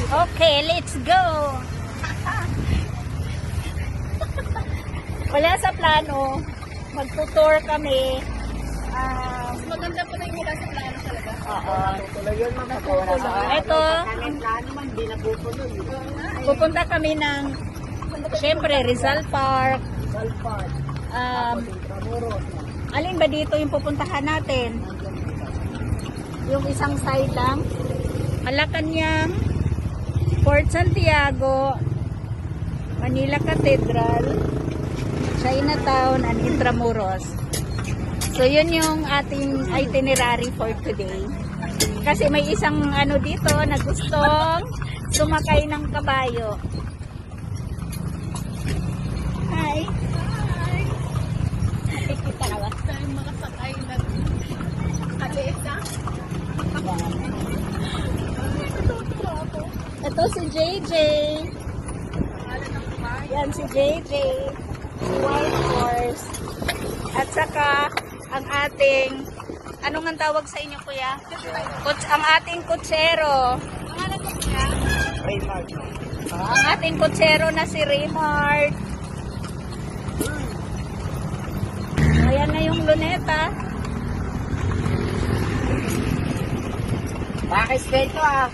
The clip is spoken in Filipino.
Okay, let's go! Wala sa plano. Magtutour kami. Maganda pa rin mula sa plano talaga. Oo. Tuloy yun, ma'am. Pagka wala sa Ito, Ang plano, ma'am, di napupuloy. pupunta kami ng, syempre, Rizal Park. Salpad. Intramuros. Alin ba dito yung pupuntahan natin? Yung isang side lang. Malacanang, Port Santiago, Manila Cathedral, Chinatown, and Intramuros. So, yun yung ating itinerary for today. Kasi may isang ano dito na gustong sumakay ng kabayo. Hi! Nakikita ka ba? Tayo makasakay ng kalesa. Ito si JJ. Yan si JJ. Si White Horse. At saka ang ating, anong ang tawag sa inyo kuya? Ang ating kutsero. Pangalan mo siya? Raymart. Ang ating kutsero na si Raymart. Ayan na yung luneta. Pakis dito ah.